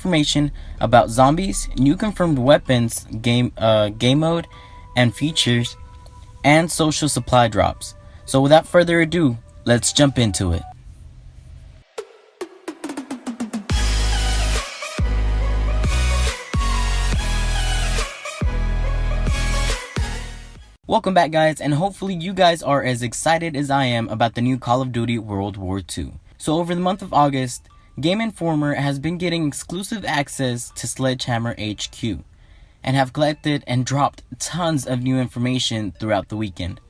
information about zombies, new confirmed weapons, game mode, and features, and social supply drops. So without further ado, let's jump into it. Welcome back, guys, and hopefully you guys are as excited as I am about the new Call of Duty World War II. So over the month of August, Game Informer has been getting exclusive access to Sledgehammer HQ and have collected and dropped tons of new information throughout the weekend.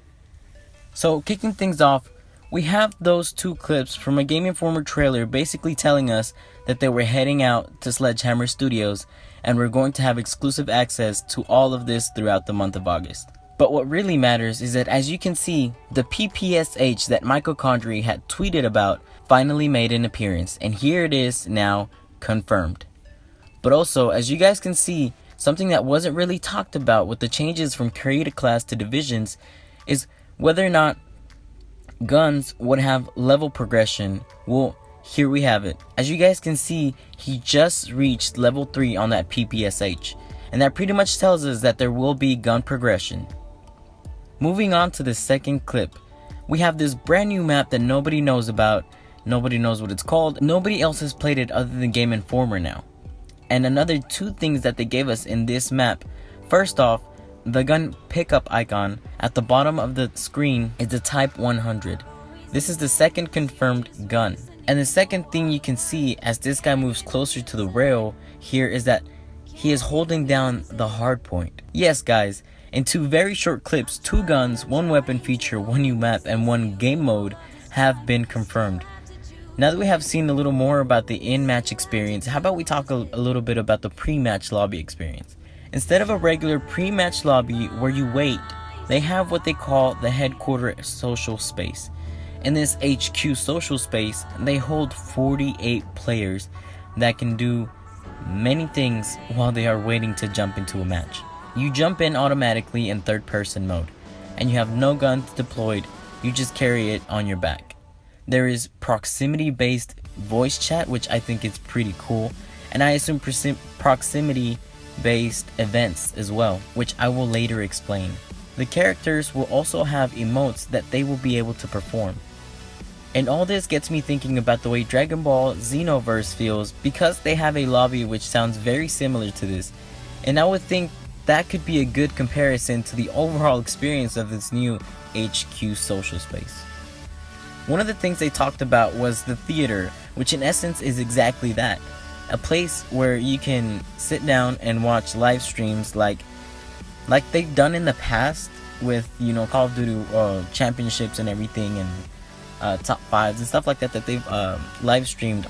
So kicking things off, we have those two clips from a Game Informer trailer basically telling us that they were heading out to Sledgehammer Studios and we're going to have exclusive access to all of this throughout the month of August. But what really matters is that, as you can see, the PPSH that Mitochondria had tweeted about finally made an appearance, and here it is now confirmed. But also, as you guys can see, something that wasn't really talked about with the changes from creator class to divisions is whether or not guns would have level progression. Well, here we have it. As you guys can see, he just reached level 3 on that PPSH, and that pretty much tells us that there will be gun progression. Moving on to the second clip, we have this brand new map that nobody knows about, nobody knows what it's called, nobody else has played it other than Game Informer now. And another two things that they gave us in this map. First off, the gun pickup icon at the bottom of the screen is the Type 100. This is the second confirmed gun. And the second thing you can see as this guy moves closer to the rail here is that he is holding down the hard point. Yes, guys. In two very short clips, 2 guns, 1 weapon feature, 1 new map, and 1 game mode have been confirmed. Now that we have seen a little more about the in-match experience, how about we talk a little bit about the pre-match lobby experience. Instead of a regular pre-match lobby where you wait, they have what they call the headquarters social space. In this HQ social space, they hold 48 players that can do many things while they are waiting to jump into a match. You jump in automatically in third person mode, and you have no guns deployed, you just carry it on your back. There is proximity based voice chat, which I think is pretty cool, and I assume proximity based events as well, which I will later explain. The characters will also have emotes that they will be able to perform. And all this gets me thinking about the way Dragon Ball Xenoverse feels, because they have a lobby which sounds very similar to this, and I would think that could be a good comparison to the overall experience of this new HQ social space. One of the things they talked about was the theater, which in essence is exactly that. A place where you can sit down and watch live streams like they've done in the past with, you know, Call of Duty championships and everything, and top 5s and stuff like that they've live streamed.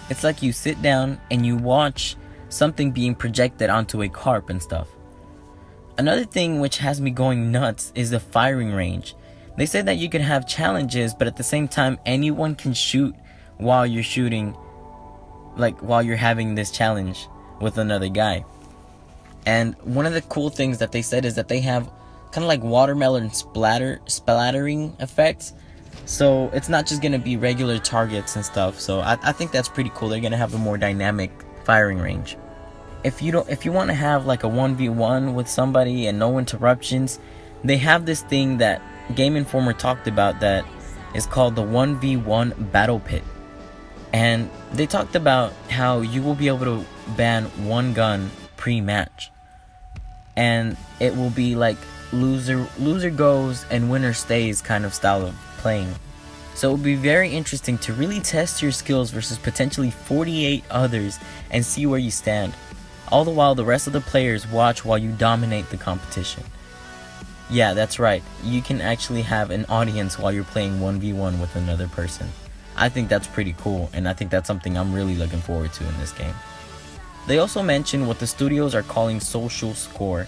It's like you sit down and you watch something being projected onto a carp and stuff. Another thing which has me going nuts is the firing range. They said that you can have challenges, but at the same time anyone can shoot while you're shooting, like while you're having this challenge with another guy. And one of the cool things that they said is that they have kind of like watermelon splattering effects. So it's not just going to be regular targets and stuff. So I think that's pretty cool. They're going to have a more dynamic firing range. If you want to have like a 1v1 with somebody and no interruptions, they have this thing that Game Informer talked about that is called the 1v1 battle pit. And they talked about how you will be able to ban one gun pre-match, and it will be like loser goes and winner stays kind of style of playing. So it will be very interesting to really test your skills versus potentially 48 others and see where you stand. All the while the rest of the players watch while you dominate the competition. Yeah, that's right. You can actually have an audience while you're playing 1v1 with another person. I think that's pretty cool, and I think that's something I'm really looking forward to in this game. They also mentioned what the studios are calling social score,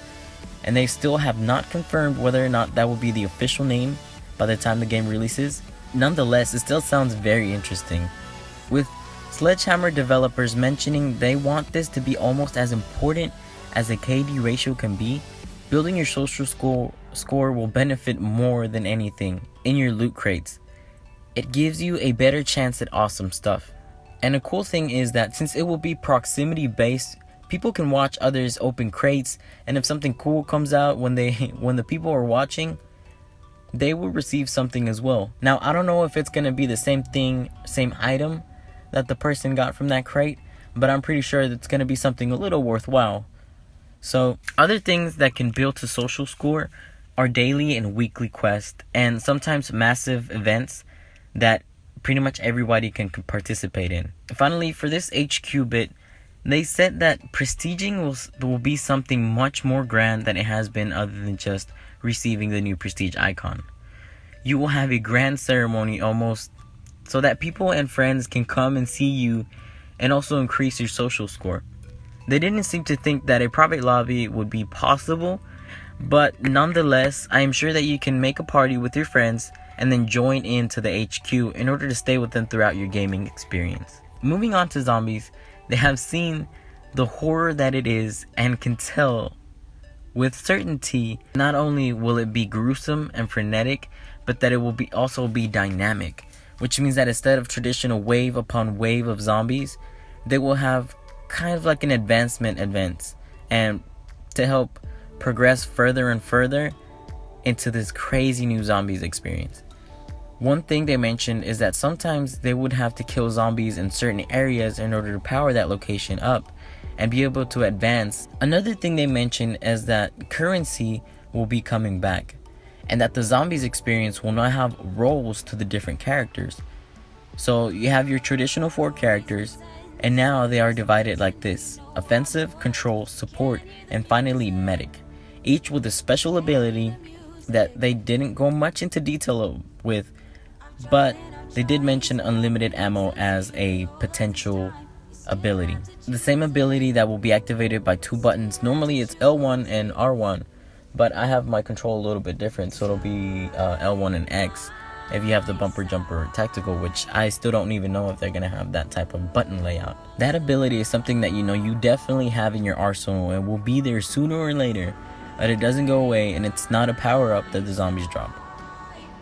and they still have not confirmed whether or not that will be the official name by the time the game releases. Nonetheless, it still sounds very interesting, with Sledgehammer developers mentioning they want this to be almost as important as a KD ratio can be. Building your social score will benefit more than anything in your loot crates. It gives you a better chance at awesome stuff. And the cool thing is that since it will be proximity based, people can watch others open crates, and if something cool comes out when the people are watching, they will receive something as well. Now, I don't know if it's going to be the same thing, same item that the person got from that crate, but I'm pretty sure it's going to be something a little worthwhile. So, other things that can build to social score are daily and weekly quests, and sometimes massive events that pretty much everybody can participate in. Finally, for this HQ bit, they said that prestiging will be something much more grand than it has been, other than just receiving the new prestige icon. You will have a grand ceremony almost so that people and friends can come and see you and also increase your social score. They didn't seem to think that a private lobby would be possible, but nonetheless, I am sure that you can make a party with your friends and then join into the HQ in order to stay with them throughout your gaming experience. Moving on to zombies, they have seen the horror that it is and can tell with certainty not only will it be gruesome and frenetic, but that it will also be dynamic, which means that instead of traditional wave upon wave of zombies, they will have kind of like an advancement events, and to help progress further and further into this crazy new zombies experience. One thing they mentioned is that sometimes they would have to kill zombies in certain areas in order to power that location up and be able to advance. Another thing they mentioned is that currency will be coming back, and that the zombies experience will now have roles to the different characters. So you have your traditional 4 characters, and now they are divided like this: offensive, control, support, and finally medic, each with a special ability that they didn't go much into detail with, but they did mention unlimited ammo as a potential ability. The same ability that will be activated by 2 buttons. Normally it's L1 and R1, but I have my control a little bit different, so it'll be L1 and X if you have the bumper jumper tactical, which I still don't even know if they're gonna have that type of button layout. That ability is something that you definitely have in your arsenal and will be there sooner or later, but it doesn't go away, and it's not a power up that the zombies drop.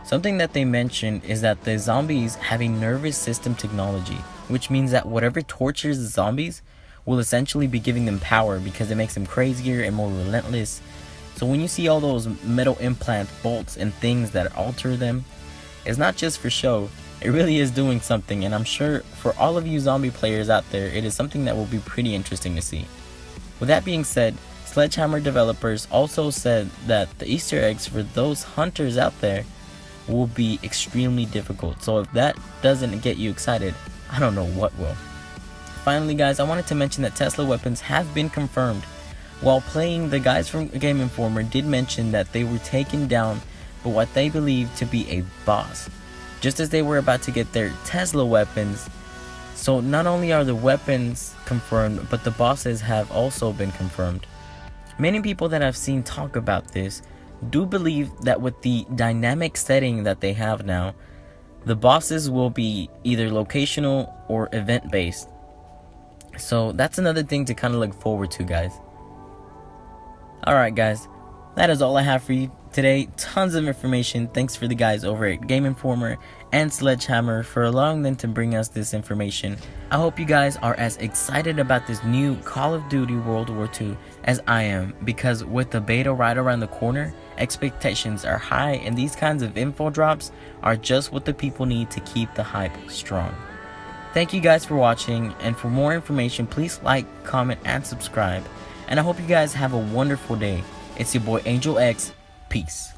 Something that they mentioned is that the zombies have a nervous system technology, which means that whatever tortures the zombies will essentially be giving them power, because it makes them crazier and more relentless. So when you see all those metal implant bolts and things that alter them, it's not just for show, it really is doing something, and I'm sure for all of you zombie players out there, it is something that will be pretty interesting to see. With that being said, Sledgehammer developers also said that the Easter eggs for those hunters out there will be extremely difficult, so if that doesn't get you excited, I don't know what will. Finally guys, I wanted to mention that Tesla weapons have been confirmed. While playing, the guys from Game Informer did mention that they were taken down by what they believe to be a boss, just as they were about to get their Tesla weapons. So not only are the weapons confirmed, but the bosses have also been confirmed. Many people that I've seen talk about this do believe that with the dynamic setting that they have now, the bosses will be either locational or event based. So that's another thing to kind of look forward to, guys. Alright guys, that is all I have for you today. Tons of information. Thanks for the guys over at Game Informer and Sledgehammer for allowing them to bring us this information. I hope you guys are as excited about this new Call of Duty World War II as I am, because with the beta right around the corner, expectations are high, and these kinds of info drops are just what the people need to keep the hype strong. Thank you guys for watching, and for more information, please like, comment, and subscribe. And I hope you guys have a wonderful day. It's your boy Angel X. Peace.